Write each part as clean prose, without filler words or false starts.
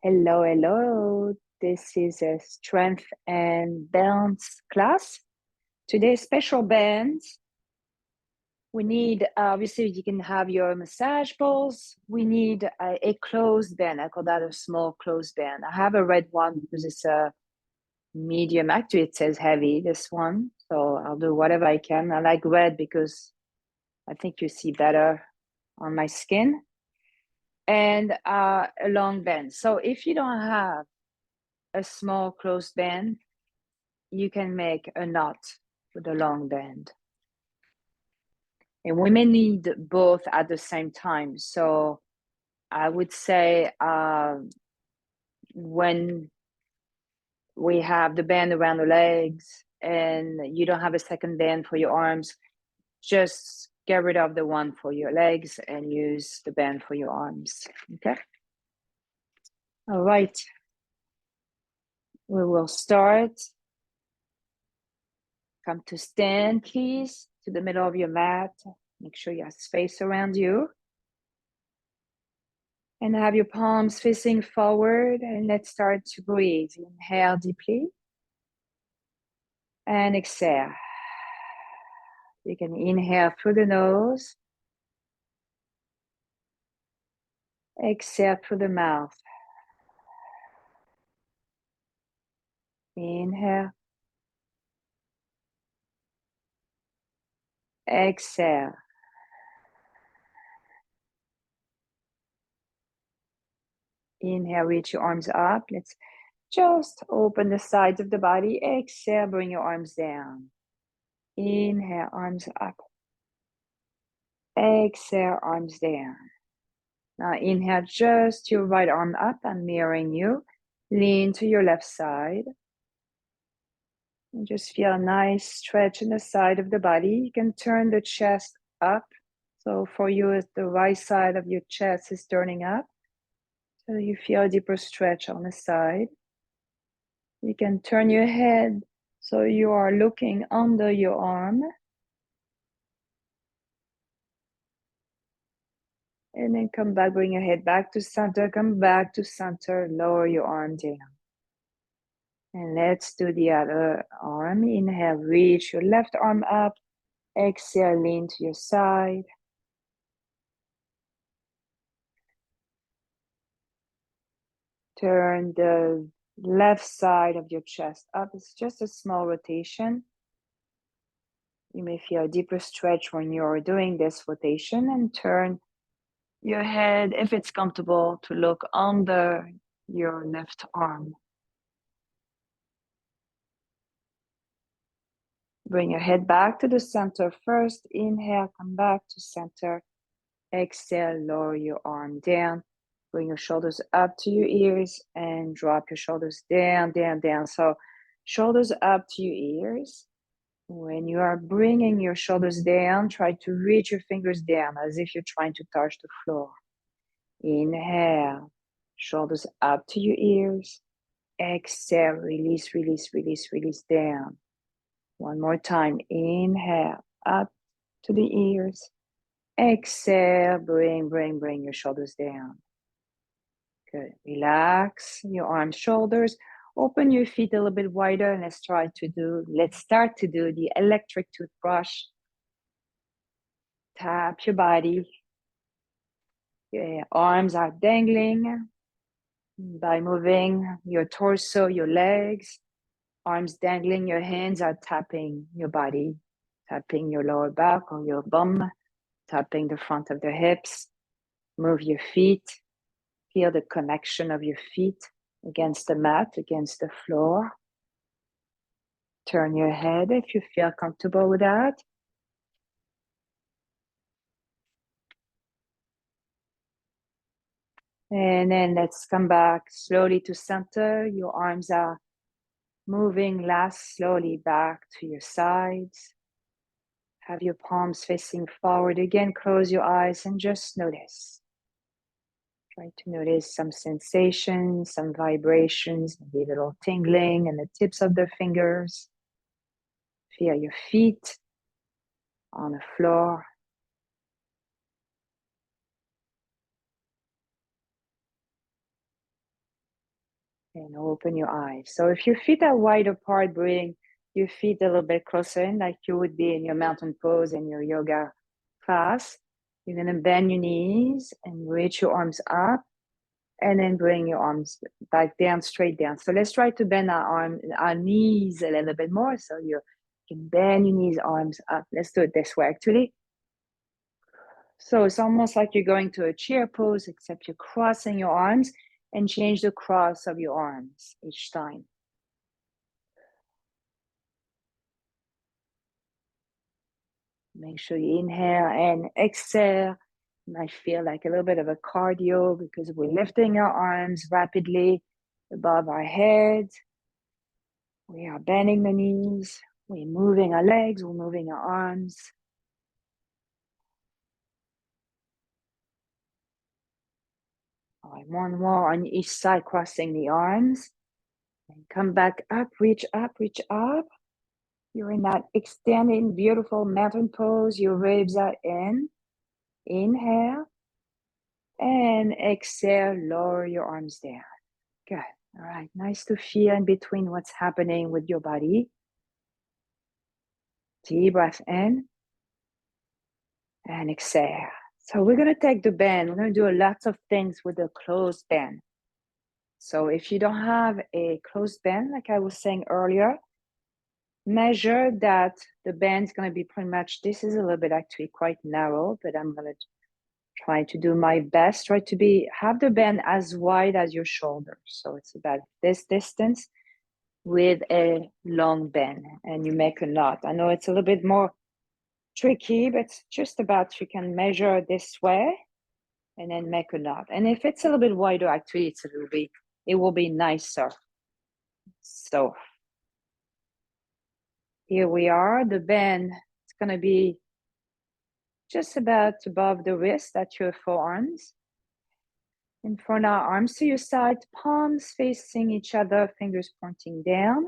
Hello, hello. This is a strength and balance class. Today's special bands. We need, obviously, you can have your massage balls. We need a closed band. I call that a small closed band. I have a red one because it's a medium. Actually, it says heavy, this one. So I'll do whatever I can. I like red because I think you see better on my skin. And a long band. So if you don't have a small closed band, you can make a knot with a long band. And we may need both at the same time. So I would say when we have the band around the legs and you don't have a second band for your arms, just get rid of the one for your legs and use the band for your arms. Okay? All right. We will start. Come to stand, please, to the middle of your mat. Make sure you have space around you. And have your palms facing forward. And let's start to breathe. Inhale deeply. And exhale. You can inhale through the nose. Exhale through the mouth. Inhale. Exhale. Inhale, reach your arms up. Let's just open the sides of the body. Exhale, bring your arms down. Inhale, arms up. Exhale, arms down. Now inhale, just your right arm up. I'm mirroring you. Lean to your left side. And just feel a nice stretch in the side of the body. You can turn the chest up. So for you, the right side of your chest is turning up. So you feel a deeper stretch on the side. You can turn your head so you are looking under your arm. And then come back, bring your head back to center, come back to center, lower your arm down. And let's do the other arm. Inhale, reach your left arm up. Exhale, lean to your side. Turn the left side of your chest up. It's just a small rotation. You may feel a deeper stretch when you're doing this rotation, and turn your head, if it's comfortable, to look under your left arm. Bring your head back to the center first. Inhale, come back to center. Exhale, lower your arm down. Bring your shoulders up to your ears and drop your shoulders down, down, down. So shoulders up to your ears. When you are bringing your shoulders down, try to reach your fingers down as if you're trying to touch the floor. Inhale, shoulders up to your ears. Exhale, release, release, release, release down. One more time. Inhale, up to the ears. Exhale, bring your shoulders down. Good. Relax your arms, shoulders. Open your feet a little bit wider, and let's start to do the electric toothbrush. Tap your body. Your arms are dangling by moving your torso, your legs. Arms dangling, your hands are tapping your body, tapping your lower back or your bum, tapping the front of the hips. Move your feet. Feel the connection of your feet against the mat, against the floor. Turn your head if you feel comfortable with that. And then let's come back slowly to center. Your arms are moving last slowly back to your sides. Have your palms facing forward again. Close your eyes and just notice. Try to notice some sensations, some vibrations, maybe a little tingling in the tips of the fingers. Feel your feet on the floor. And open your eyes. So if your feet are wide apart, bring your feet a little bit closer in, like you would be in your mountain pose in your yoga class. You're going to bend your knees and reach your arms up, and then bring your arms back down, straight down. So let's try to bend our knees a little bit more. So you can bend your knees, arms up. Let's do it this way, actually. So it's almost like you're going to a chair pose, except you're crossing your arms, and change the cross of your arms each time. Make sure you inhale and exhale. You might feel like a little bit of a cardio because we're lifting our arms rapidly above our head. We are bending the knees. We're moving our legs. We're moving our arms. All right, one more on each side, crossing the arms. And come back up, reach up, reach up. You're in that extending, beautiful mountain pose. Your ribs are in. Inhale. And exhale, lower your arms down. Good. All right. Nice to feel in between what's happening with your body. Deep breath in. And exhale. So we're going to take the bend. We're going to do lots of things with the closed bend. So if you don't have a closed bend, like I was saying earlier, measure that the bend is going to be pretty much, this is a little bit actually quite narrow, but I'm going to try to do my best. Try to have the bend as wide as your shoulders. So it's about this distance with a long bend, and you make a knot. I know it's a little bit more tricky, but it's just about, you can measure this way and then make a knot. And if it's a little bit wider, actually it will be nicer. So here we are. The bend, it's going to be just about above the wrist at your forearms. In front our arms to your side, palms facing each other, fingers pointing down.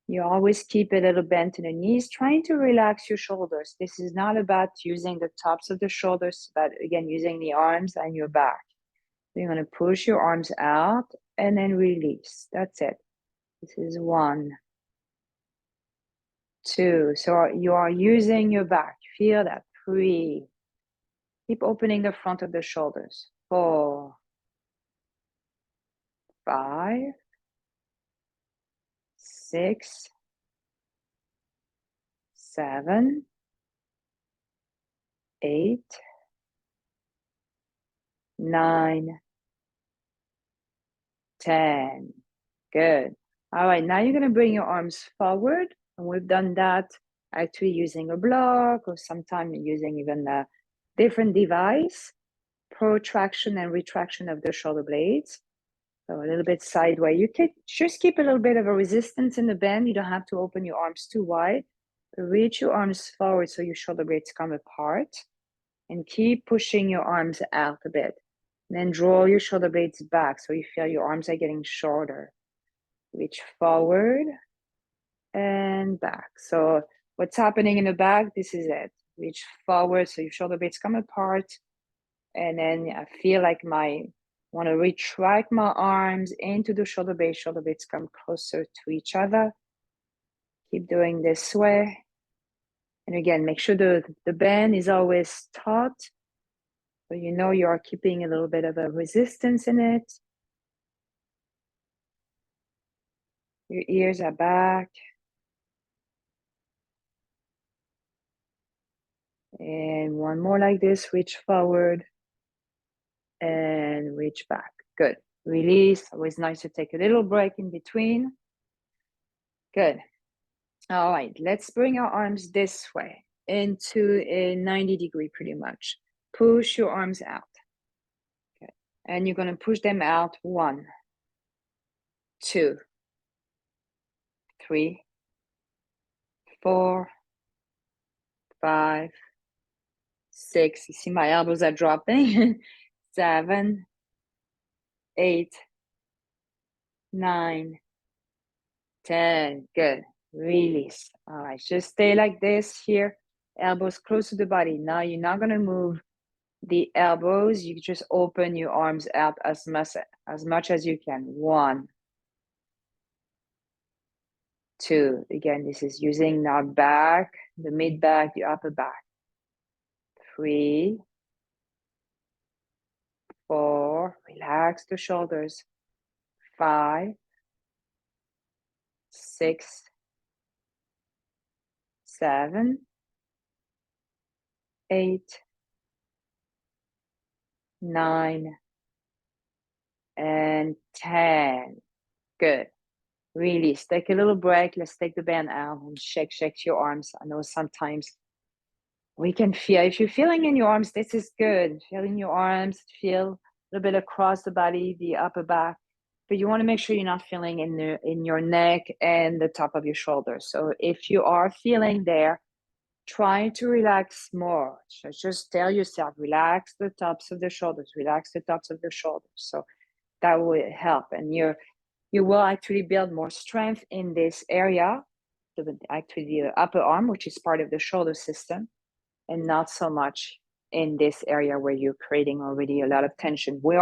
You always keep a little bend in the knees, trying to relax your shoulders. This is not about using the tops of the shoulders, but again, using the arms and your back. You're going to push your arms out and then release. That's it. This is 1, 2. So you are using your back. Feel that. 3. Keep opening the front of the shoulders. 4, 5, 6, 7, 8, 9, 10. Good. All right, now you're going to bring your arms forward. And we've done that actually using a block, or sometimes using even a different device. Protraction and retraction of the shoulder blades. So a little bit sideways. You can just keep a little bit of a resistance in the bend. You don't have to open your arms too wide. Reach your arms forward so your shoulder blades come apart. And keep pushing your arms out a bit. And then draw your shoulder blades back so you feel your arms are getting shorter. Reach forward and back. So what's happening in the back, this is it. Reach forward so your shoulder blades come apart. And then I feel like want to retract my arms into the shoulder blades come closer to each other. Keep doing this way. And again, make sure the bend is always taut. So you know you are keeping a little bit of a resistance in it. Your ears are back. And one more like this, reach forward and reach back. Good. Release. Always nice to take a little break in between. Good. All right, let's bring our arms this way into a 90-degree pretty much. Push your arms out. Okay. And you're going to push them out 1, 2, 3, 4, 5, 6. You see my elbows are dropping. 7, 8, 9, 10. Good. Release. All right, just stay like this here. Elbows close to the body. Now you're not going to move the elbows. You just open your arms out as much as you can. 1, 2. Again, this is using our back, the mid back, the upper back. 3, 4, relax the shoulders. 5, 6, 7, 8, 9, and 10. Good. Release. Take a little break. Let's take the band out and shake your arms. I know sometimes we can feel, if you're feeling in your arms, this is good. Feeling your arms, feel a little bit across the body, the upper back. But you want to make sure you're not feeling in your neck and the top of your shoulders. So if you are feeling there, try to relax more. So just tell yourself, relax the tops of the shoulders, relax the tops of the shoulders. So that will help. And you will actually build more strength in this area, actually the upper arm, which is part of the shoulder system, and not so much in this area where you're creating already a lot of tension. We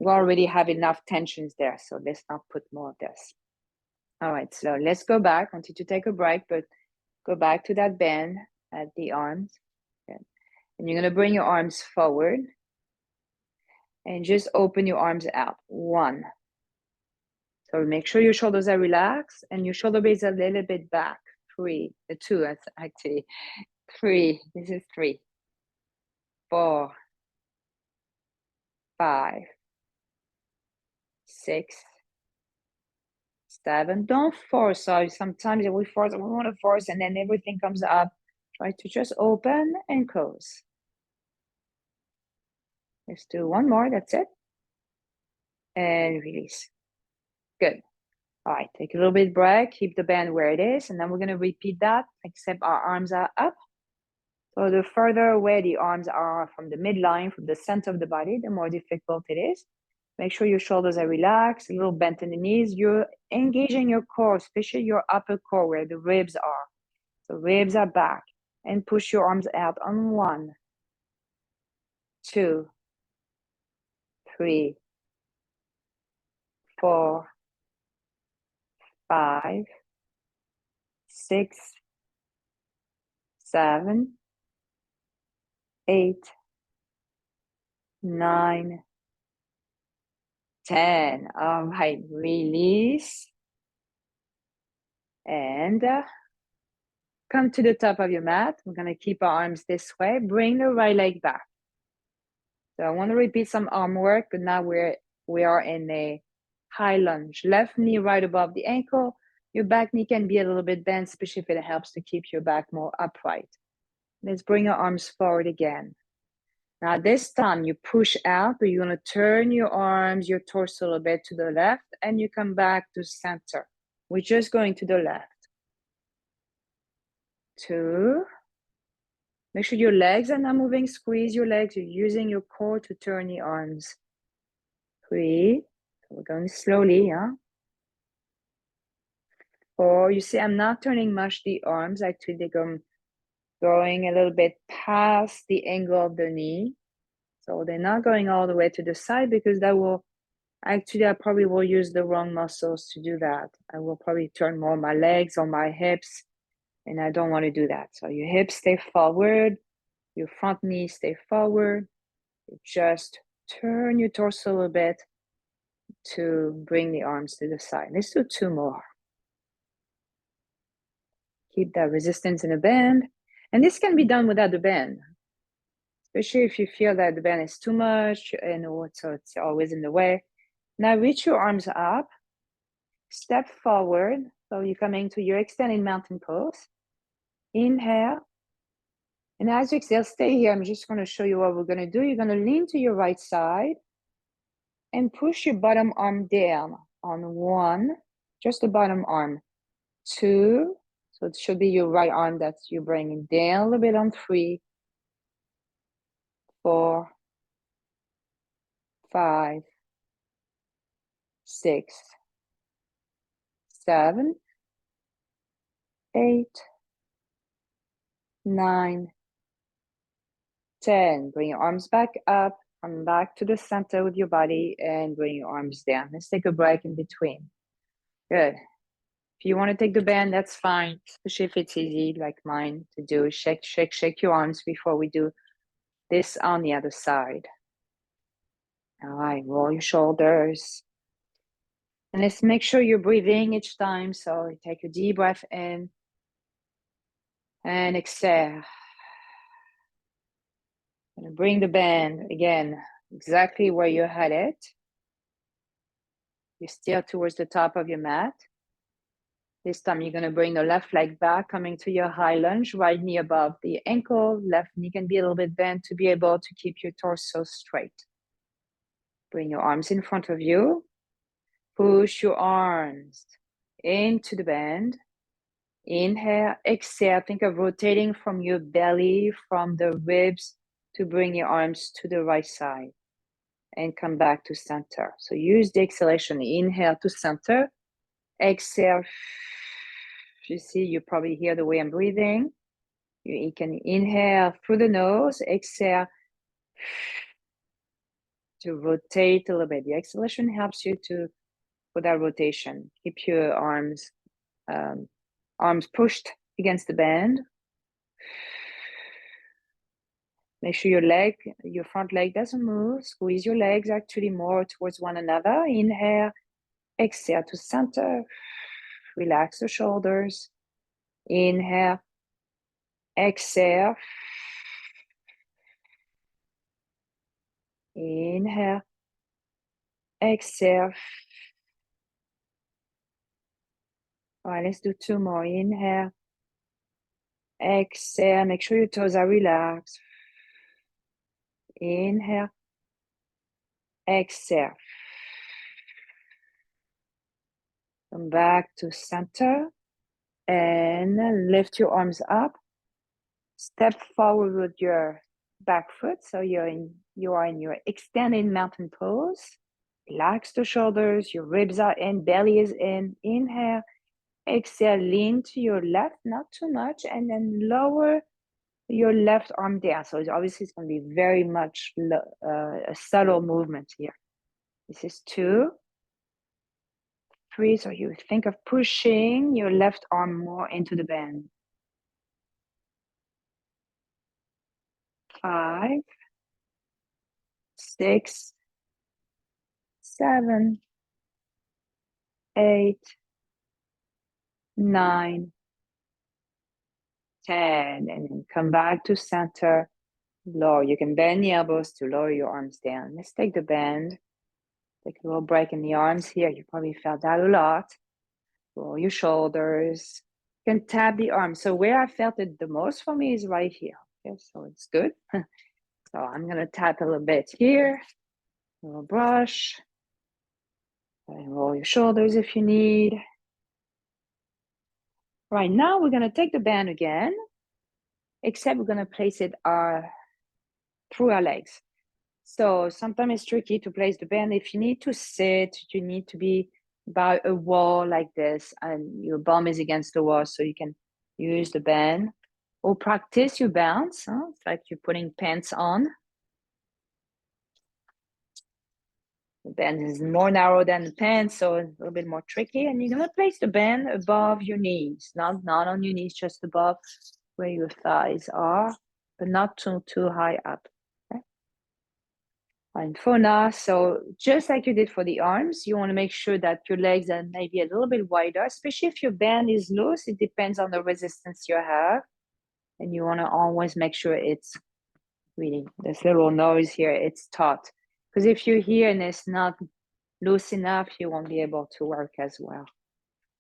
already have enough tensions there, so let's not put more of this. All right, so let's go back. I want you to take a break, but go back to that bend at the arms. Okay. And you're going to bring your arms forward and just open your arms out. 1. So make sure your shoulders are relaxed and your shoulder blades are a little bit back. 3, 2, that's actually 3. This is 3, 4, 5, 6, 7. Don't force. So sometimes we want to force, and then everything comes up. Try to just open and close. Let's do one more. That's it. And release. Good. All right. Take a little bit break. Keep the band where it is, and then we're going to repeat that, except our arms are up. So the further away the arms are from the midline, from the center of the body, the more difficult it is. Make sure your shoulders are relaxed, a little bent in the knees. You're engaging your core, especially your upper core where the ribs are. So ribs are back. And push your arms out on 1, 2, 3, 4, 5, 6, 7, 8, 9, 10. All right, release. And come to the top of your mat. We're going to keep our arms this way. Bring the right leg back. So I want to repeat some arm work, but now we are in a high lunge. Left knee right above the ankle. Your back knee can be a little bit bent, especially if it helps to keep your back more upright. Let's bring your arms forward again. Now this time you push out, but you're going to turn your arms, your torso a little bit to the left, and you come back to center. We're just going to the left. 2. Make sure your legs are not moving. Squeeze your legs. You're using your core to turn the arms. 3. So we're going slowly, yeah. 4. You see, I'm not turning much the arms. Actually, they're going a little bit past the angle of the knee. So they're not going all the way to the side because that will, actually, I probably will use the wrong muscles to do that. I will probably turn more my legs or my hips, and I don't want to do that. So your hips stay forward, your front knee stay forward. You just turn your torso a little bit to bring the arms to the side. Let's do 2 more. Keep that resistance in the band. And this can be done without the band, especially if you feel that the band is too much and so it's always in the way. Now reach your arms up, step forward. So you're coming to your extended mountain pose. Inhale. And as you exhale, stay here. I'm just going to show you what we're going to do. You're going to lean to your right side and push your bottom arm down on 1, just the bottom arm. 2, so it should be your right arm that you're bringing down a little bit on 3, 4, 5, 6, 7, 8, 9, 10. Bring your arms back up, come back to the center with your body, and bring your arms down. Let's take a break in between. Good. If you want to take the band, that's fine, especially if it's easy like mine to do. Shake, shake, shake your arms before we do this on the other side. All right, roll your shoulders. And let's make sure you're breathing each time. So take a deep breath in and exhale. And bring the band again, exactly where you had it. You're still towards the top of your mat. This time you're going to bring the left leg back, coming to your high lunge, right knee above the ankle. Left knee can be a little bit bent to be able to keep your torso straight. Bring your arms in front of you. Push your arms into the band. Inhale, exhale. Think of rotating from your belly, from the ribs, to bring your arms to the right side and come back to center. So use the exhalation. Inhale to center. Exhale. You see, you probably hear the way I'm breathing. You can inhale through the nose, exhale to rotate a little bit. The exhalation helps you to for that rotation. Keep your arms pushed against the band. Make sure your front leg doesn't move. Squeeze your legs actually more towards one another. Inhale, exhale to center. Relax the shoulders. Inhale, exhale. Inhale, exhale. All right, let's do two more. Inhale, exhale. Make sure your toes are relaxed. Inhale, exhale. Come back to center and lift your arms up. Step forward with your back foot. So you are in your extended mountain pose. Relax the shoulders, your ribs are in, belly is in. Inhale, exhale, lean to your left, not too much, and then lower your left arm down. So obviously it's going to be very much a subtle movement here. This is 2, 3. So you think of pushing your left arm more into the band. 5, 6, 7, 8, 9, 10, and then come back to center. Lower. You can bend the elbows to lower your arms down. Let's take the bend. Take a little break in the arms here. You probably felt that a lot. Roll your shoulders. You can tap the arms. So where I felt it the most for me is right here. Okay, so it's good. So I'm going to tap a little bit here. A little brush. And roll your shoulders if you need. Right now, we're going to take the band again, except we're going to place it through our legs. So sometimes it's tricky to place the band. If you need to sit, you need to be by a wall like this, and your bum is against the wall, so you can use the band. Or practice your bounce. It's like you're putting pants on. The band is more narrow than the pants, so it's a little bit more tricky. And you're going to place the band above your knees, not on your knees, just above where your thighs are, but not too high up. Okay? And for now, so just like you did for the arms, you want to make sure that your legs are maybe a little bit wider, especially if your band is loose. It depends on the resistance you have. And you want to always make sure it's really, this little noise here, it's taut. Because if you're here and it's not loose enough, you won't be able to work as well.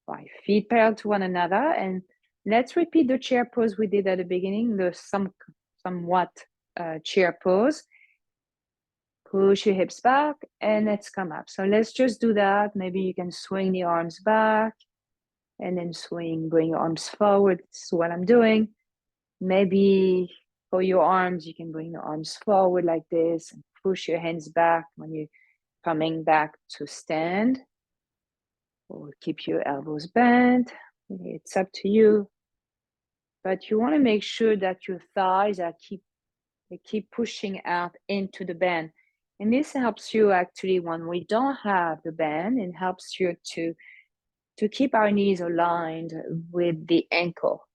Right, feet parallel to one another. And let's repeat the chair pose we did at the beginning, the somewhat chair pose. Push your hips back and let's come up. So let's just do that. Maybe you can swing the arms back and then bring your arms forward. This is what I'm doing. Maybe for your arms, you can bring your arms forward like this and push your hands back when you're coming back to stand. Or keep your elbows bent. It's up to you. But you want to make sure that your thighs keep pushing out into the band. And this helps you actually when we don't have the band. It helps you to to keep our knees aligned with the ankle.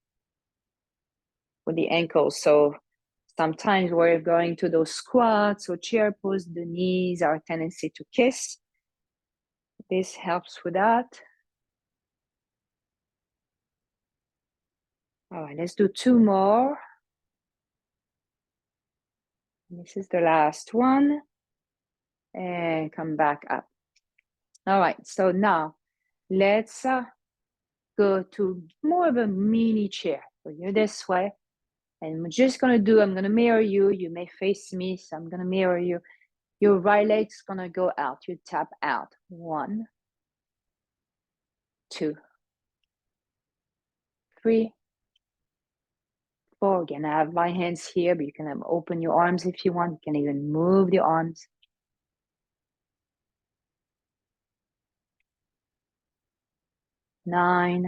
So sometimes we're going to those squats or chair pose, the knees are a tendency to kiss. This helps with that. All right, let's do 2 more. This is the last one. And come back up. All right, so now let's go to more of a mini chair. So you're this way. And I'm just going to do, I'm going to mirror you. You may face me, so I'm going to mirror you. Your right leg's going to go out. You tap out. 1, 2, 3, 4. Again, I have my hands here, but you can open your arms if you want. You can even move the arms. 9,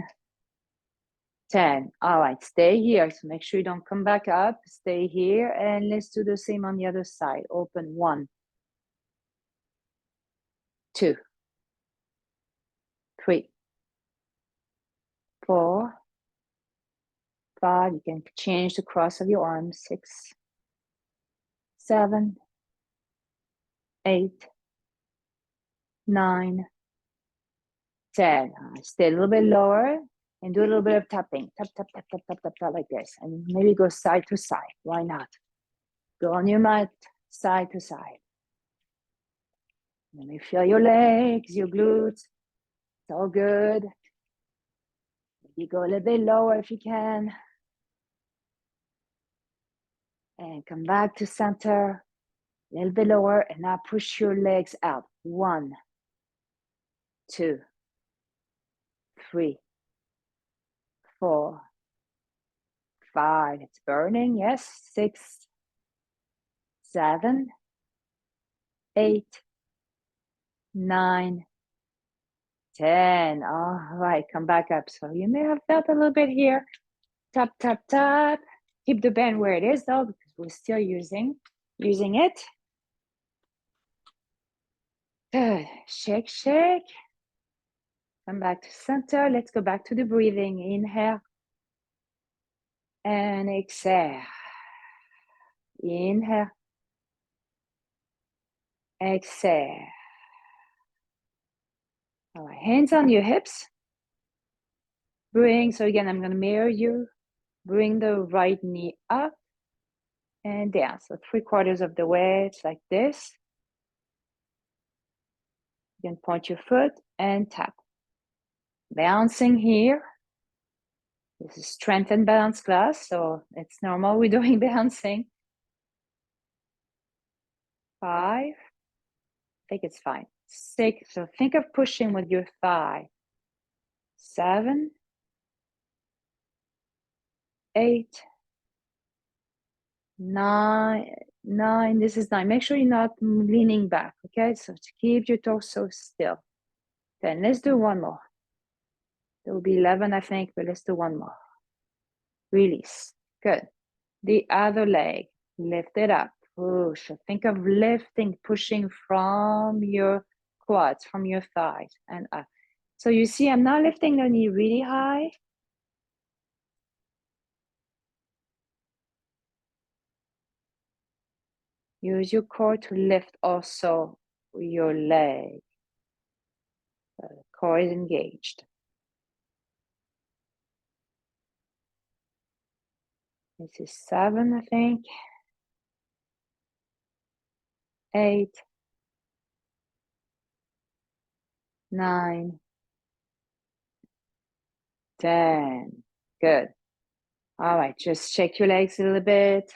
10. All right, stay here. So make sure you don't come back up. Stay here. And let's do the same on the other side. Open. 1, 2, 3, 4, 5. You can change the cross of your arms. 6, 7, 8, 9, 10. Stay a little bit lower and do a little bit of tapping. Tap, tap, tap, tap, tap, tap, tap, like this. And maybe go side to side. Why not? Go on your mat, side to side. Let me feel your legs, your glutes. It's all good. Maybe go a little bit lower if you can. And come back to center. A little bit lower. And now push your legs out. 1, 2, 3, 4, 5. It's burning. Yes. 6, 7, 8, 9, 10. All right, come back up. So you may have felt a little bit here. Tap, tap, tap. Keep the band where it is though, because we're still using it. Good. Shake, shake. Come back to center. Let's go back to the breathing. Inhale and exhale. Inhale. Exhale. All right, hands on your hips. So again, I'm going to mirror you. Bring the right knee up and down. So 3/4 of the way, it's like this. You can point your foot and tap. Bouncing here. This is strength and balance class, so it's normal we're doing bouncing. 5. I think it's fine. 6. So think of pushing with your thigh. 7, 8, 9. This is 9. Make sure you're not leaning back, okay? So to keep your torso still. 10. Let's do one more. There will be 11, I think, but let's do one more. Release. Good. The other leg. Lift it up. Push. Think of lifting, pushing from your quads, from your thighs and up. So you see, I'm not lifting the knee really high. Use your core to lift also your leg. The core is engaged. This is 7, I think. 8, 9, 10. Good. All right, just shake your legs a little bit.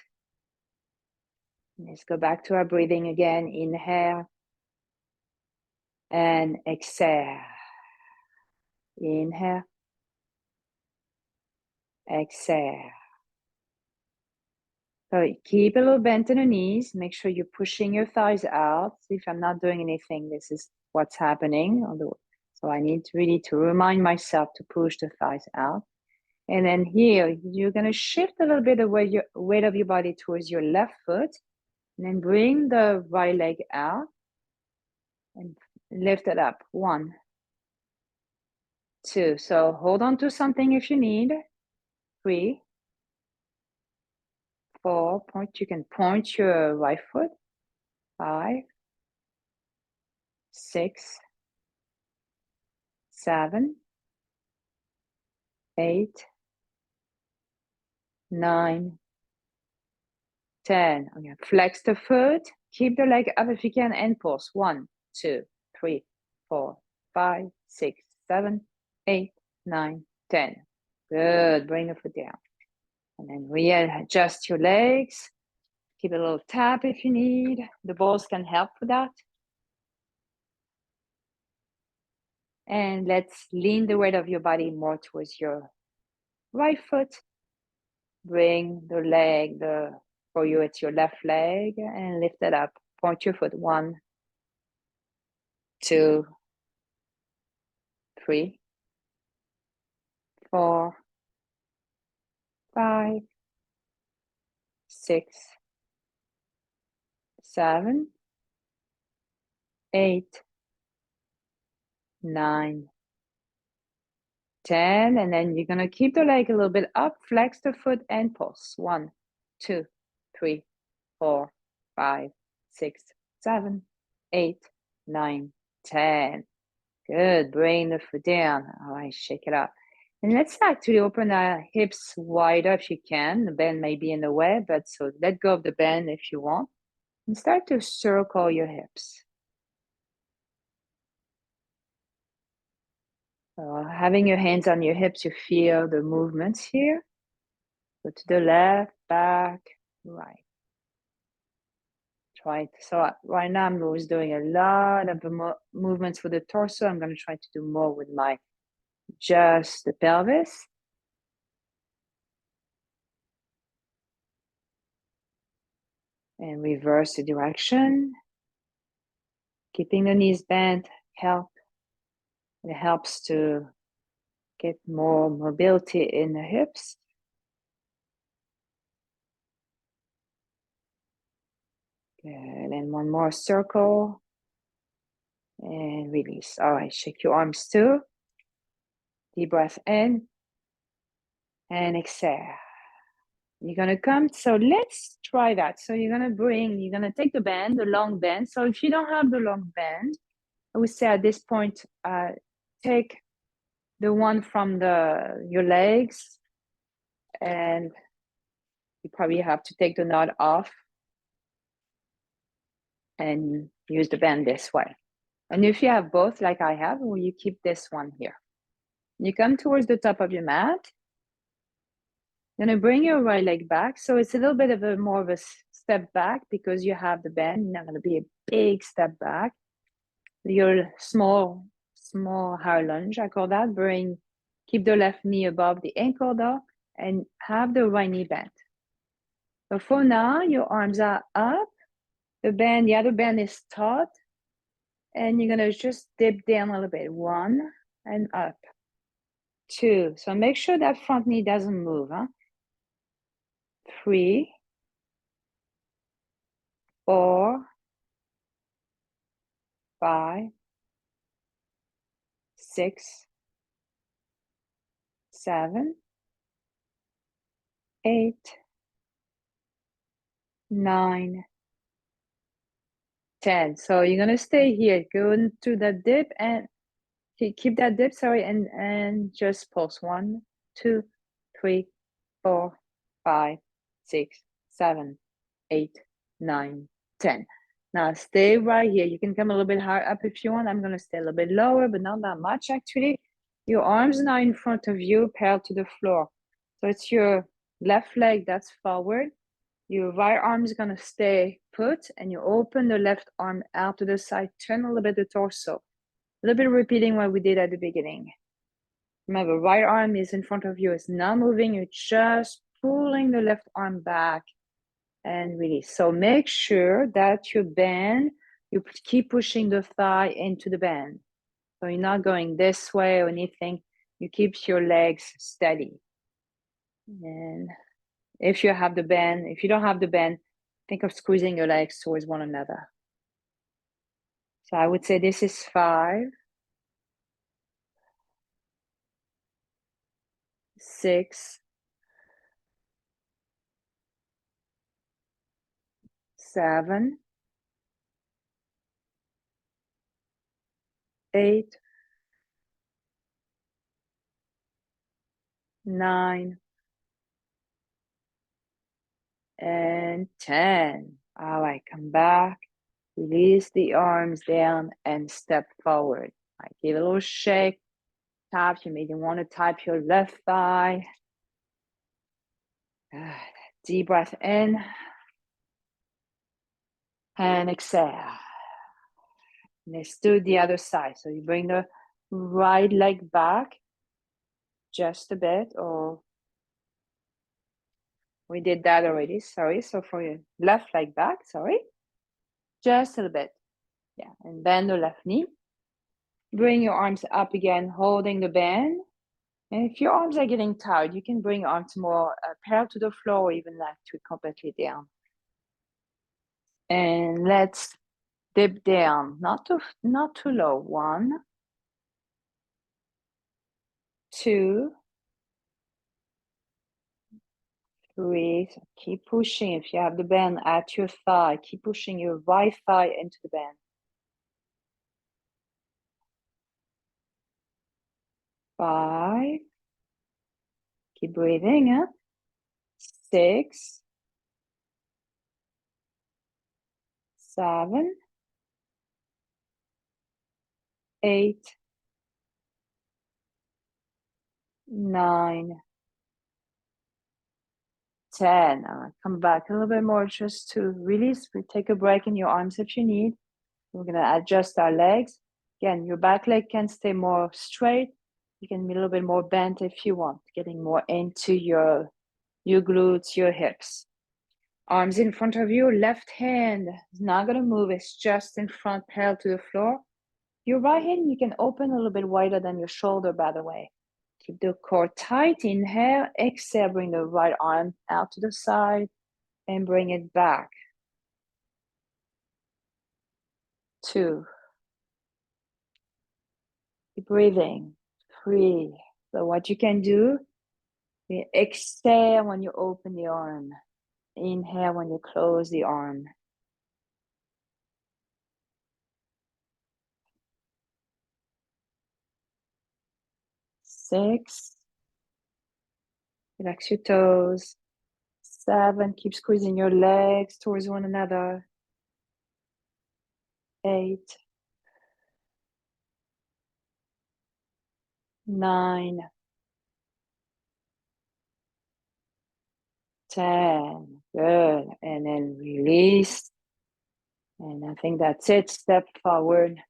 Let's go back to our breathing again. Inhale and exhale. Inhale. Exhale. So keep a little bent in the knees. Make sure you're pushing your thighs out. See, if I'm not doing anything, this is what's happening. So I need really to remind myself to push the thighs out. And then here, you're going to shift a little bit the weight of your body towards your left foot. And then bring the right leg out and lift it up. 1, 2. So hold on to something if you need. 3, 4. You can point your right foot. 5, 6, 7, 8, 9, 10. Okay, flex the foot. Keep the leg up if you can and pulse. 1, 2, 3, 4, 5, 6, 7, 8, 9, 10. Good. Bring the foot down. And then readjust your legs. Keep a little tap if you need. The balls can help with that. And let's lean the weight of your body more towards your right foot. Bring the leg, for you, it's your left leg, and lift it up. Point your foot. 1, 2, 3, 4, 5, 6, 7, 8, 9, 10. And then you're going to keep the leg a little bit up, flex the foot, and pulse. 1, 2, 3, 4, 5, 6, 7, 8, 9, 10. Good. Bring the foot down. All right, shake it up. And let's actually open our hips wider if you can. The bend may be in the way, but so let go of the bend if you want. And start to circle your hips. Having your hands on your hips, you feel the movements here. Go to the left, back, right. Try it. So right now I'm always doing a lot of movements with the torso. I'm going to try to do more with just the pelvis. And reverse the direction. Keeping the knees bent it helps to get more mobility in the hips. Good. And one more circle. And release. All right, shake your arms too. Deep breath in. And exhale. You're going to come. So let's try that. So you're going to take the bend, the long bend. So if you don't have the long bend, I would say at this point, take the one from your legs, and you probably have to take the knot off and use the band this way. And if you have both, like I have, well, you keep this one here. You come towards the top of your mat. You're going to bring your right leg back. So it's a little bit of more of a step back because you have the bend. Not going to be a big step back. Your small high lunge, I call that. Keep the left knee above the ankle though, and have the right knee bent. So for now, your arms are up. The other band is taut. And you're going to just dip down a little bit. 1 and up. 2. So make sure that front knee doesn't move. 3, 4, 5, 6, 7, 8, 9, 10. So you're going to stay here. Go into that dip and keep that dip, and just pulse. 1, 2, 3, 4, 5, 6, 7, 8, 9, 10. Now stay right here. You can come a little bit higher up if you want. I'm going to stay a little bit lower, but not that much actually. Your arms now in front of you, parallel to the floor. So it's your left leg that's forward. Your right arm is going to stay put, and you open the left arm out to the side. Turn a little bit the torso. A little bit repeating what we did at the beginning. Remember, right arm is in front of you. It's not moving. You're just pulling the left arm back and release. So make sure that you bend. You keep pushing the thigh into the bend. So you're not going this way or anything. You keep your legs steady. And if you have the bend, if you don't have the bend, think of squeezing your legs towards one another. So I would say this is 5, 6, 7, 8, 9, and 10. All right, come back. Release the arms down and step forward. All right, give it a little shake. Tap. You may want to tap your left thigh. Deep breath in and exhale. Let's do the other side. So you bring the right leg back just a bit, or we did that already, sorry. So for your left leg back, sorry, just a little bit. Yeah, and bend the left knee. Bring your arms up again, holding the band. And if your arms are getting tired, you can bring your arms more parallel to the floor, or even like to completely down. And let's dip down, not too low. 1, 2, 3. So keep pushing. If you have the band at your thigh, keep pushing your right thigh into the band. 5. Keep breathing. Huh? 6, 7, 8, 9, 10. Come back a little bit more just to release. We take a break in your arms if you need. We're going to adjust our legs. Again, your back leg can stay more straight. You can be a little bit more bent if you want, getting more into your glutes, your hips. Arms in front of you. Left hand is not going to move. It's just in front, parallel to the floor. Your right hand, you can open a little bit wider than your shoulder, by the way. Keep the core tight. Inhale, exhale, bring the right arm out to the side and bring it back. 2. Keep breathing. 3. So what you can do, you exhale when you open the arm. Inhale when you close the arm. 6. Relax your toes. 7. Keep squeezing your legs towards one another. 8. 9. 10. Good. And then release. And I think that's it. Step forward.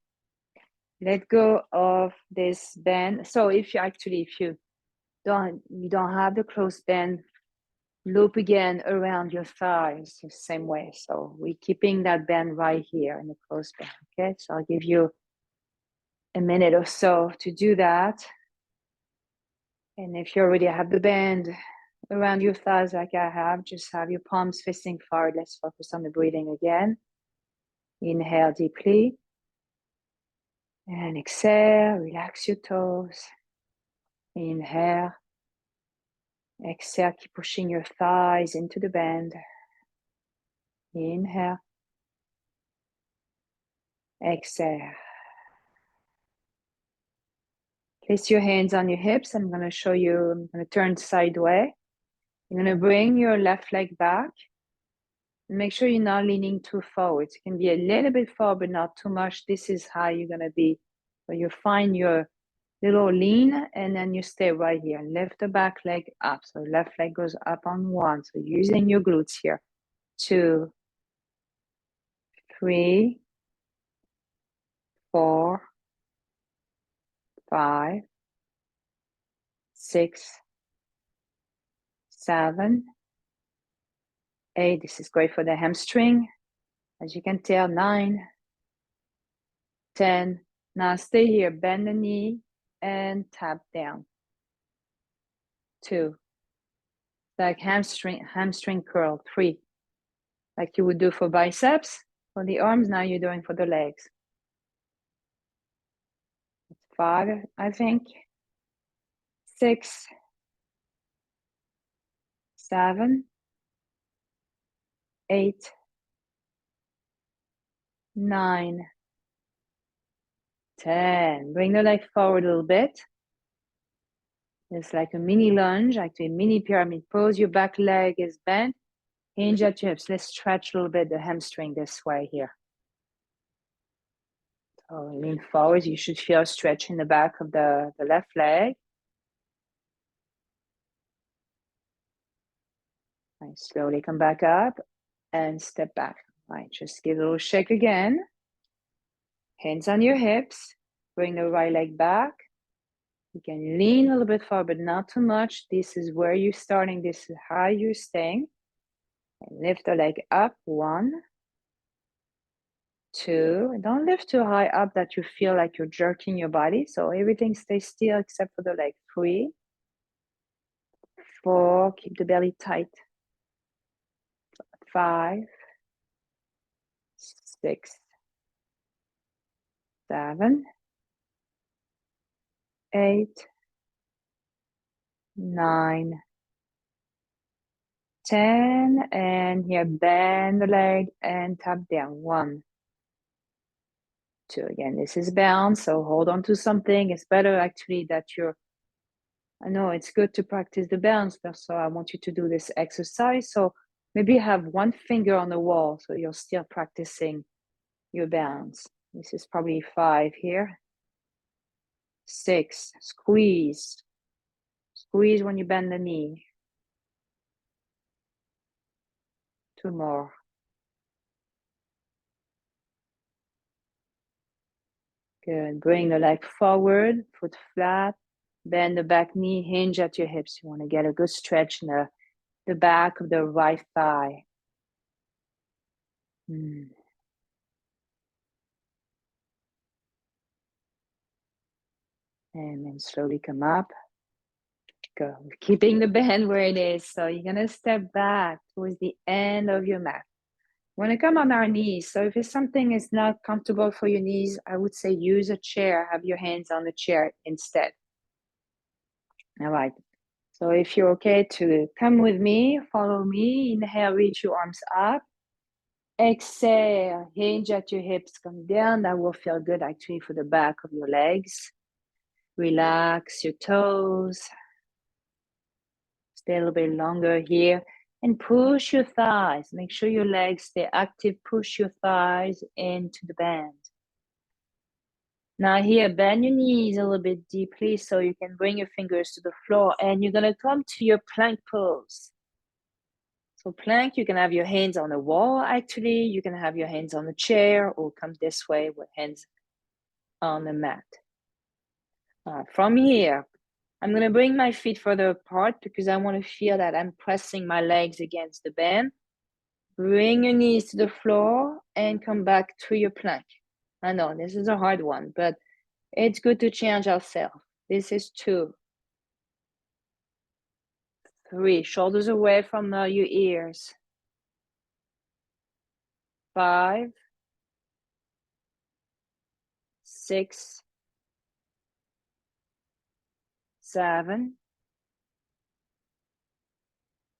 Let go of this band. So if you don't have the close band, loop again around your thighs the same way. So we're keeping that band right here in the close band. Okay, so I'll give you a minute or so to do that. And if you already have the band around your thighs like I have, just have your palms facing forward. Let's focus on the breathing again. Inhale deeply. And exhale, relax your toes. Inhale. Exhale, keep pushing your thighs into the band. Inhale. Exhale. Place your hands on your hips. I'm going to turn sideways. You're going to bring your left leg back. Make sure you're not leaning too forward. It can be a little bit forward, but not too much. This is how you're going to be. So you find your little lean, and then you stay right here. Lift the back leg up. So left leg goes up on 1. So using your glutes here. 2, 3, 4, 5, 6, 7, 8. This is great for the hamstring. As you can tell, 9, 10. Now stay here. Bend the knee and tap down. 2. Like hamstring curl. 3. Like you would do for biceps. For the arms, now you're doing for the legs. 5, I think. 6, 7, 8, 9, 10. Bring the leg forward a little bit. It's like a mini lunge, actually a mini pyramid pose. Your back leg is bent. Hinge at your hips. Let's stretch a little bit the hamstring this way here. So lean forward. You should feel a stretch in the back of the left leg. Right, slowly come back up and step back. Right, just give a little shake again. Hands on your hips. Bring the right leg back. You can lean a little bit forward, but not too much. This is where you're starting. This is how you're staying. And lift the leg up. 1, 2. Don't lift too high up that you feel like you're jerking your body. So everything stays still except for the leg. 3, 4. Keep the belly tight. 5, 6, 7, 8, 9, 10. And here, bend the leg and tap down. 1, 2. Again, this is bound, so hold on to something. It's better actually that I know it's good to practice the balance, so I want you to do this exercise. So maybe have one finger on the wall, so you're still practicing your balance. This is probably 5 here. 6, squeeze. Squeeze when you bend the knee. 2 more. Good. Bring the leg forward, foot flat. Bend the back knee, hinge at your hips. You want to get a good stretch in the back of the right thigh. And then slowly come up. Go. Keeping the bend where it is. So you're going to step back towards the end of your mat. We're going to come on our knees. So if something is not comfortable for your knees, I would say use a chair. Have your hands on the chair instead. All right. So if you're okay to come with me, follow me. Inhale, reach your arms up. Exhale, hinge at your hips, come down. That will feel good actually for the back of your legs. Relax your toes. Stay a little bit longer here. And push your thighs. Make sure your legs stay active. Push your thighs into the bend. Now here, bend your knees a little bit deeply so you can bring your fingers to the floor. And you're going to come to your plank pose. So plank, you can have your hands on the wall, actually. You can have your hands on the chair or come this way with hands on the mat. From here, I'm going to bring my feet further apart because I want to feel that I'm pressing my legs against the bend. Bring your knees to the floor and come back to your plank. I know this is a hard one, but it's good to change ourselves. This is 2, 3, shoulders away from your ears. 5, 6, 7,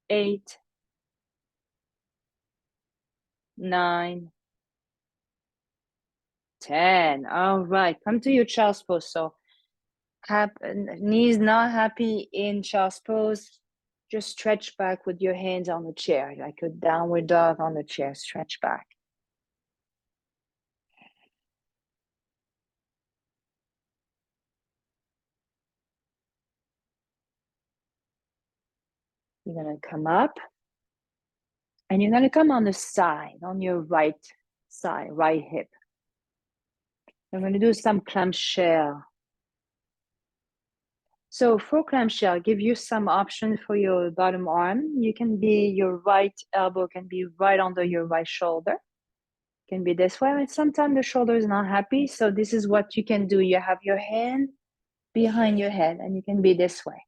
8, 9, 10. All right, come to your child's pose. So knees not happy in child's pose. Just stretch back with your hands on the chair, like a downward dog on the chair. Stretch back. You're going to come up. And you're going to come on the side, on your right side, right hip. I'm going to do some clamshell. So for clamshell, give you some option for your bottom arm. Your right elbow can be right under your right shoulder. Can be this way. And sometimes the shoulder is not happy. So this is what you can do. You have your hand behind your head and you can be this way.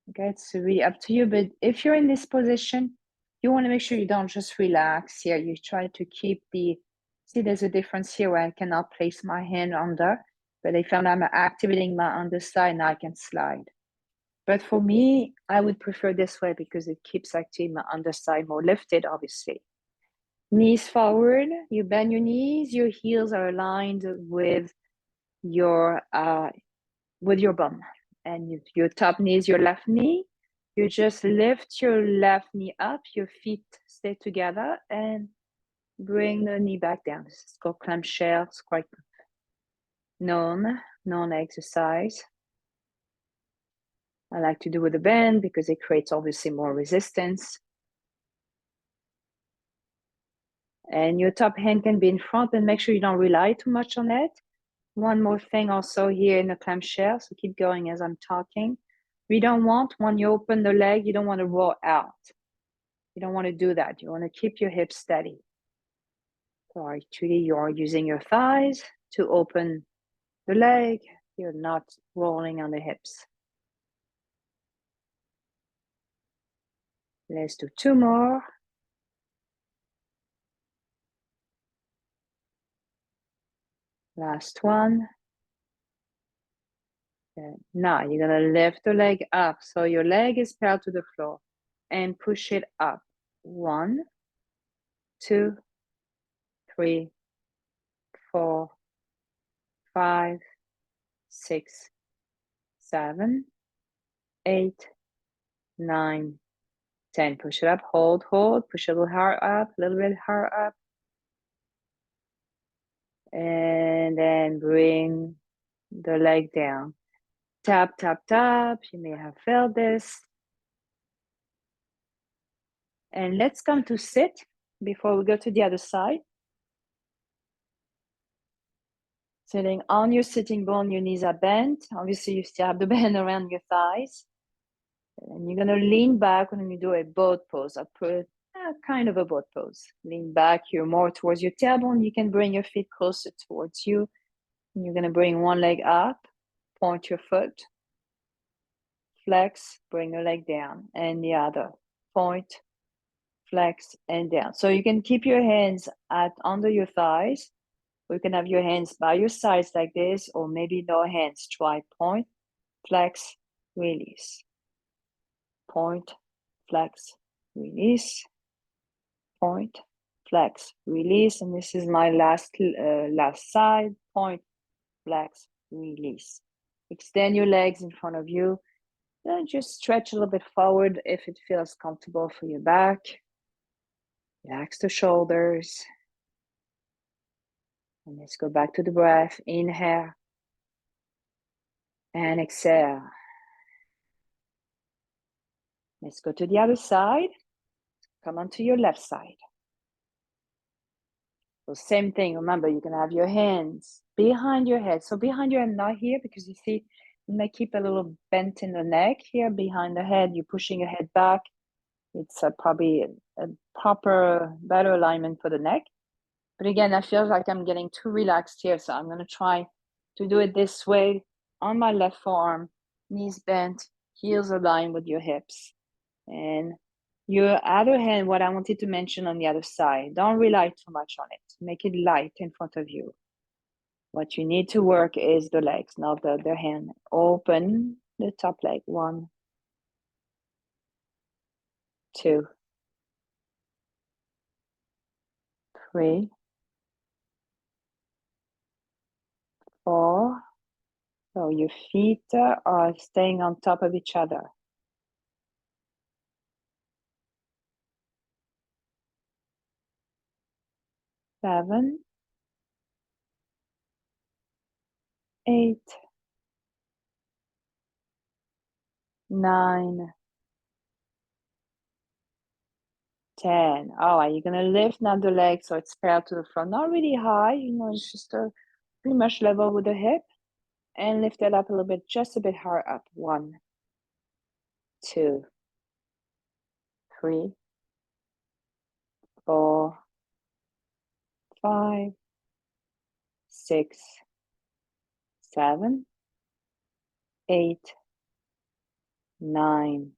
Okay, it's really up to you. But if you're in this position, you want to make sure you don't just relax here. You try to keep see, there's a difference here where I cannot place my hand under, but if I'm activating my underside, now I can slide. But for me, I would prefer this way because it keeps actually my underside more lifted, obviously. Knees forward, you bend your knees, your heels are aligned with your bum. And your top knee is your left knee. You just lift your left knee up, your feet stay together, and bring the knee back down. This is called clamshell. It's quite known exercise. I like to do with a bend because it creates obviously more resistance. And your top hand can be in front, and make sure you don't rely too much on it. One more thing also here in the clamshell, so keep going as I'm talking. We don't want, when you open the leg, you don't want to roll out. You don't want to do that. You want to keep your hips steady. So actually, you are using your thighs to open the leg. You're not rolling on the hips. Let's do 2 more. Last one. Now you're going to lift the leg up. So your leg is parallel to the floor and push it up. 1, 2, 3, 4, 5, 6, 7, 8, 9, 10. Push it up, hold, push a little higher up, a little bit higher up. And then bring the leg down. Tap, tap, tap. You may have felt this. And let's come to sit before we go to the other side. Sitting on your sitting bone, your knees are bent. Obviously, you still have the bend around your thighs. And you're going to lean back when you do a boat pose. I put kind of a boat pose. Lean back, you're more towards your tailbone. You can bring your feet closer towards you. And you're going to bring one leg up, point your foot, flex, bring your leg down, and the other. Point, flex, and down. So you can keep your hands under your thighs. Or you can have your hands by your sides like this, or maybe no hands. Try point, flex, release. Point, flex, release. Point, flex, release. And this is my last side. Point, flex, release. Extend your legs in front of you. Then just stretch a little bit forward if it feels comfortable for your back. Relax the shoulders. And let's go back to the breath. Inhale and exhale. Let's go to the other side. Come on to your left side. So same thing. Remember, you can have your hands behind your head. So behind your head, not here, because you see, you may keep a little bent in the neck here behind the head. You're pushing your head back. It's probably a proper, better alignment for the neck. But again, I feel like I'm getting too relaxed here. So I'm going to try to do it this way on my left forearm, knees bent, heels aligned with your hips. And your other hand, what I wanted to mention on the other side, don't rely too much on it. Make it light in front of you. What you need to work is the legs, not the other hand. Open the top leg. 1, 2, 3, 4. So your feet are staying on top of each other. 7, 8, 9, 10. All right, you're gonna lift now the leg so it's parallel to the front. Not really high, it's just pretty much level with the hip. And lift it up a little bit, just a bit higher up. 1, 2, 3, 4, 5, 6, 7, 8, 9,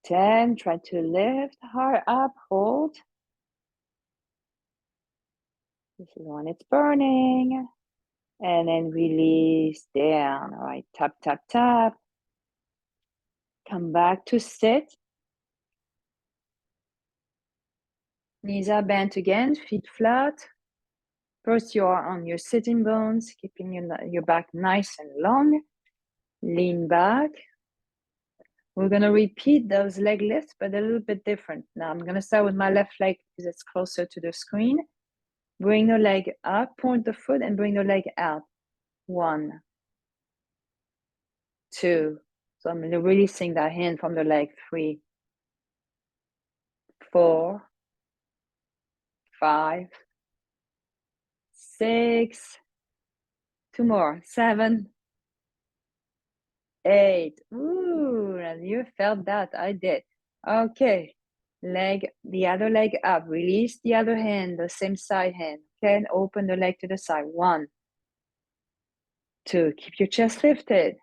10. Try to lift higher up, hold. This is when it's burning. And then release down. All right, tap, tap, tap. Come back to sit. Knees are bent again, feet flat. First, you are on your sitting bones, keeping your back nice and long. Lean back. We're going to repeat those leg lifts, but a little bit different. Now, I'm going to start with my left leg because it's closer to the screen. Bring the leg up, point the foot, and bring the leg out. 1, 2. So I'm releasing that hand from the leg. 3, 4, 5, 6. 2 more. 7, 8. Ooh, and you felt that. I did. Okay. The other leg up. Release the other hand, the same side hand. Okay, and open the leg to the side. 1, 2. Keep your chest lifted.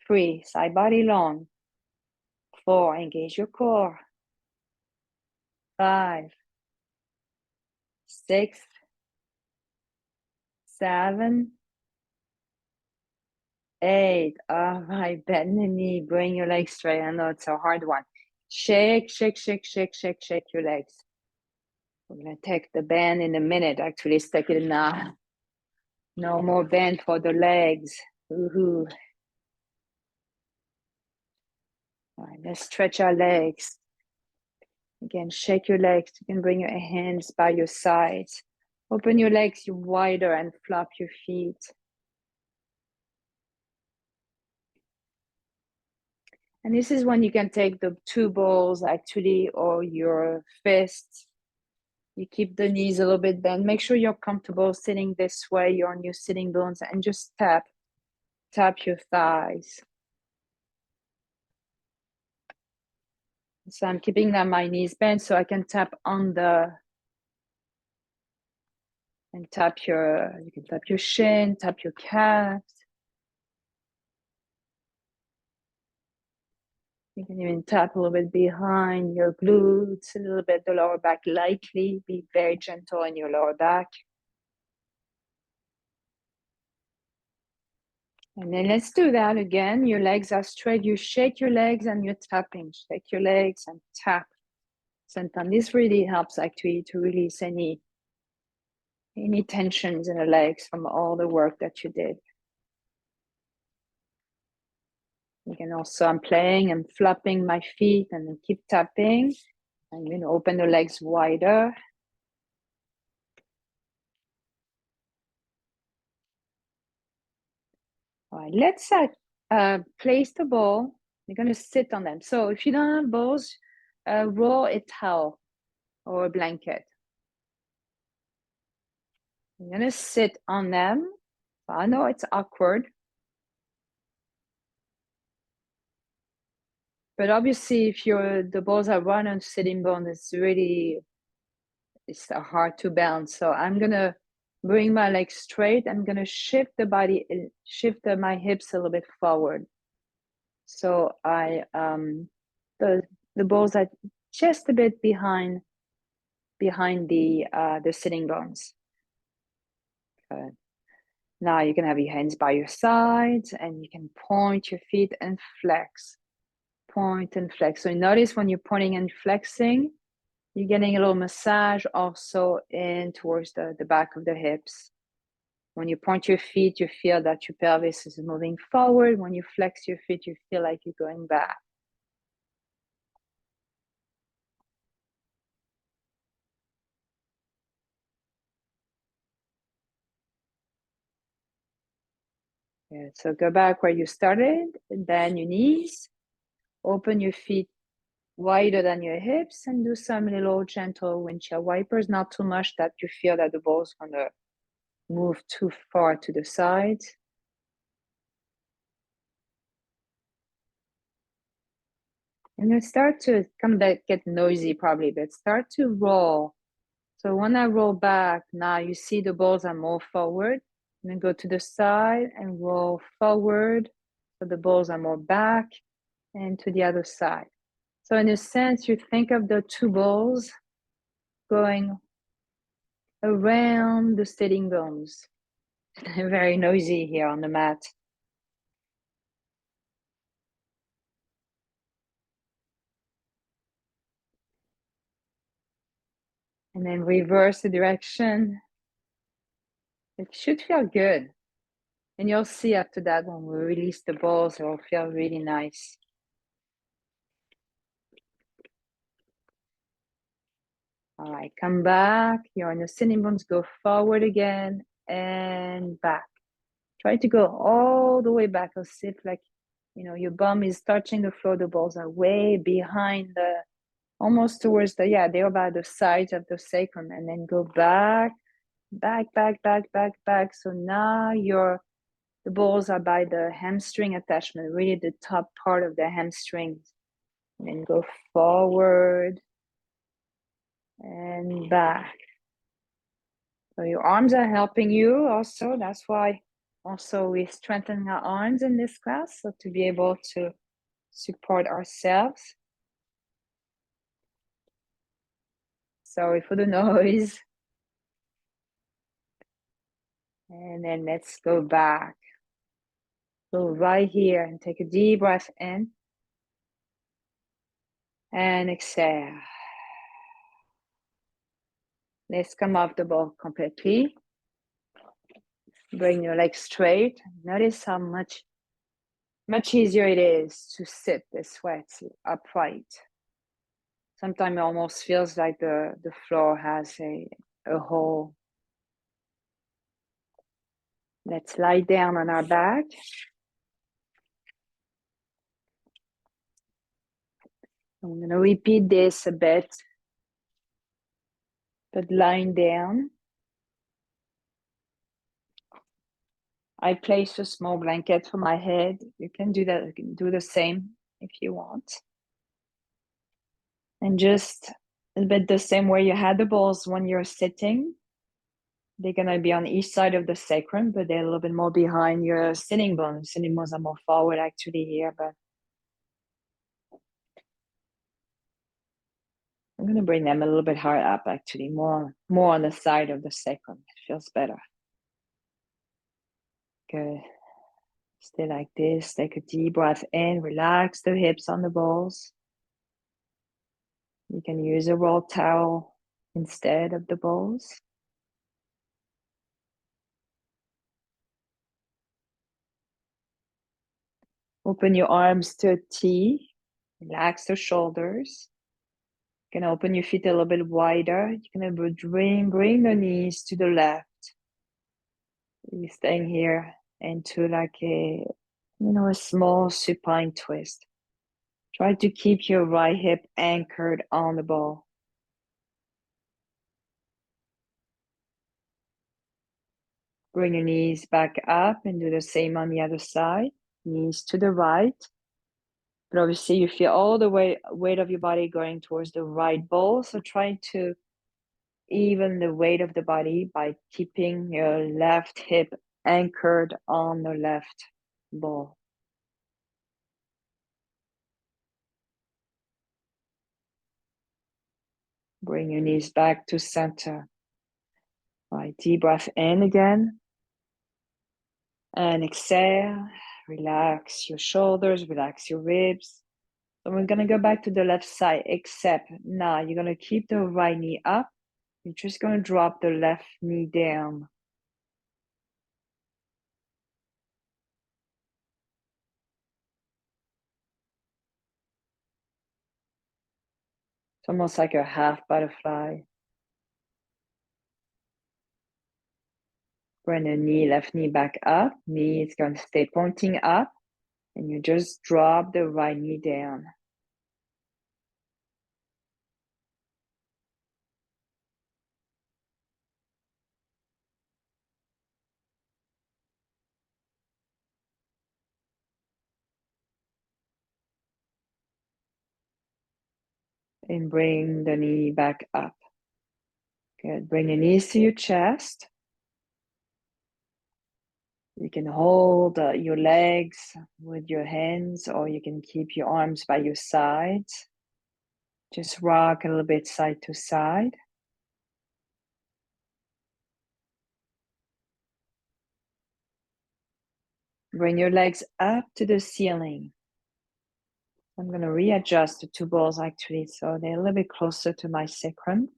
3. Side body long. 4. Engage your core. 5, 6, 7, 8. All right, bend the knee. Bring your legs straight. I know it's a hard one. Shake, shake, shake, shake, shake, shake your legs. We're going to take the bend in a minute. Actually, stick it now. No more bend for the legs. Woohoo. All right, let's stretch our legs. Again, shake your legs. You can bring your hands by your sides. Open your legs wider and flop your feet. And this is when you can take the 2 balls actually, or your fists. You keep the knees a little bit bent. Make sure you're comfortable sitting this way. You're on your sitting bones and just tap your thighs. So I'm keeping my knees bent so I can tap on and you can tap your shin, tap your calves. You can even tap a little bit behind your glutes, a little bit the lower back lightly. Be very gentle in your lower back. And then let's do that again. Your legs are straight. You shake your legs and you're tapping. Shake your legs and tap. Sometimes this really helps actually to release any tensions in the legs from all the work that you did. You can also, I'm playing and flapping my feet and then keep tapping. I'm going to open the legs wider. All right, let's place the ball. You're going to sit on them. So if you don't have balls, roll a towel or a blanket. You're going to sit on them. I know it's awkward. But obviously, if the balls are run on sitting bone, it's hard to balance. So I'm going to bring my legs straight. I'm going to shift my hips a little bit forward. So the balls are just a bit behind the sitting bones. Good. Now you can have your hands by your sides and you can point your feet and flex. Point and flex. So notice when you're pointing and flexing, you're getting a little massage also in towards the back of the hips. When you point your feet, you feel that your pelvis is moving forward. When you flex your feet, you feel like you're going back. Yeah, so go back where you started, bend your knees, open your feet wider than your hips, and do some little gentle windshield wipers, not too much that you feel that the ball's gonna move too far to the side. And then start to get noisy probably, but start to roll. So when I roll back, now you see the balls are more forward. And then go to the side and roll forward. So the balls are more back and to the other side. So in a sense, you think of the 2 balls going around the sitting bones. Very noisy here on the mat. And then reverse the direction. It should feel good. And you'll see after that when we release the balls, it will feel really nice. All right, come back. You're on the sitting bones. Go forward again and back. Try to go all the way back. Or sit like, your bum is touching the floor. The balls are way behind almost towards they're about the sides of the sacrum. And then go back, back, back, back, back, back. So now the balls are by the hamstring attachment, really the top part of the hamstrings. And then go forward and back. So your arms are helping you also. That's why also we strengthen our arms in this class, so to be able to support ourselves. Sorry for the noise. And then let's go back. So right here and take a deep breath in and exhale. Let's come off the ball completely. Bring your legs straight. Notice how much easier it is to sit this way, upright. Sometimes it almost feels like the floor has a hole. Let's lie down on our back. I'm going to repeat this a bit, but lying down. I place a small blanket for my head. You can do that. You can do the same if you want. And just a bit the same way you had the balls when you're sitting. They're going to be on each side of the sacrum, but they're a little bit more behind your sitting bones. Sitting bones are more forward actually here, but I'm going to bring them a little bit higher up actually, more on the side of the sacrum. It feels better. Good. Stay like this. Take a deep breath in. Relax the hips on the balls. You can use a roll towel instead of the balls. Open your arms to a T. Relax the shoulders. You can open your feet a little bit wider. You're going to bring the knees to the left. You're staying here into like a small supine twist. Try to keep your right hip anchored on the ball. Bring your knees back up and do the same on the other side. Knees to the right. But obviously you feel all the weight of your body going towards the right ball. So try to even the weight of the body by keeping your left hip anchored on the left ball. Bring your knees back to center. All right, deep breath in again. And exhale. Relax your shoulders, relax your ribs. So we're going to go back to the left side, except now you're going to keep the right knee up. You're just going to drop the left knee down. It's almost like a half butterfly. Bring the left knee back up. Knee is going to stay pointing up. And you just drop the right knee down. And bring the knee back up. Good. Bring your knees to your chest. You can hold your legs with your hands, or you can keep your arms by your sides. Just rock a little bit side to side. Bring your legs up to the ceiling. I'm going to readjust the two balls actually, so they're a little bit closer to my sacrum.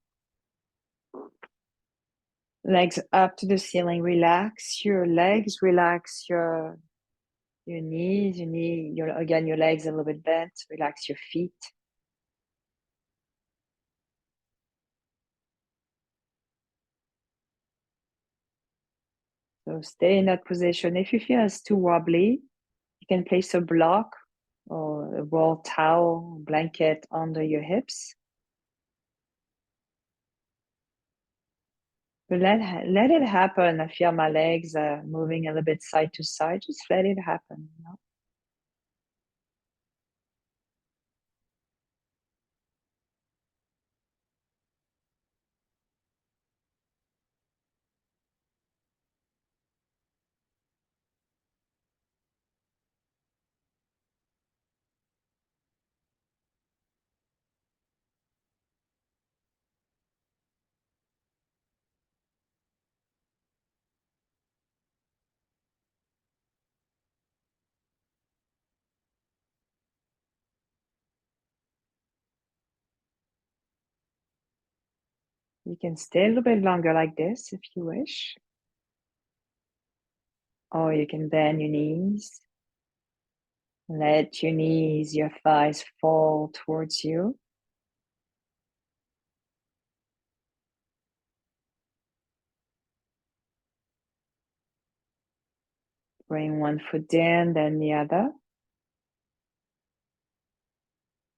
Legs up to the ceiling. Relax your legs, relax your knees, again, your legs a little bit bent. Relax your feet. So stay in that position. If you feel it's too wobbly, you can place a block or a roll towel, blanket under your hips. But let it happen. I feel my legs moving a little bit side to side. Just let it happen. You can stay a little bit longer like this if you wish. Or you can bend your knees. Let your knees, your thighs fall towards you. Bring one foot in, then the other.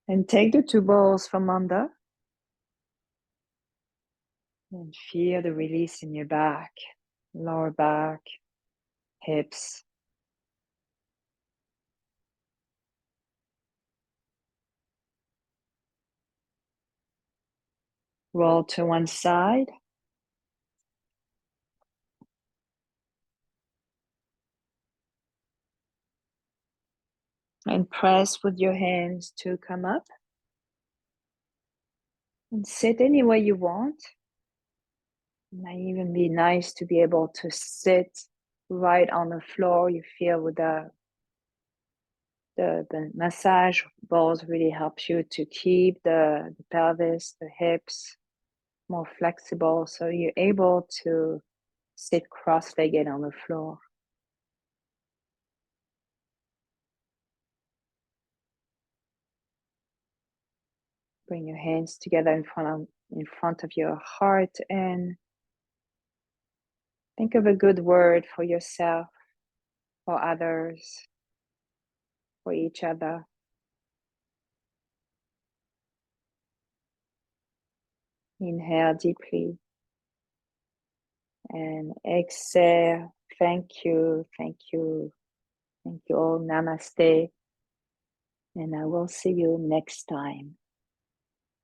And take the two balls from under. And feel the release in your back, lower back, hips. Roll to one side. And press with your hands to come up. And sit any way you want. It might even be nice to be able to sit right on the floor. You feel with the massage balls really helps you to keep the pelvis, the hips more flexible. So you're able to sit cross-legged on the floor. Bring your hands together in front of your heart and think of a good word for yourself, for others, for each other. Inhale deeply and exhale. Thank you, thank you, thank you all. Namaste. And I will see you next time.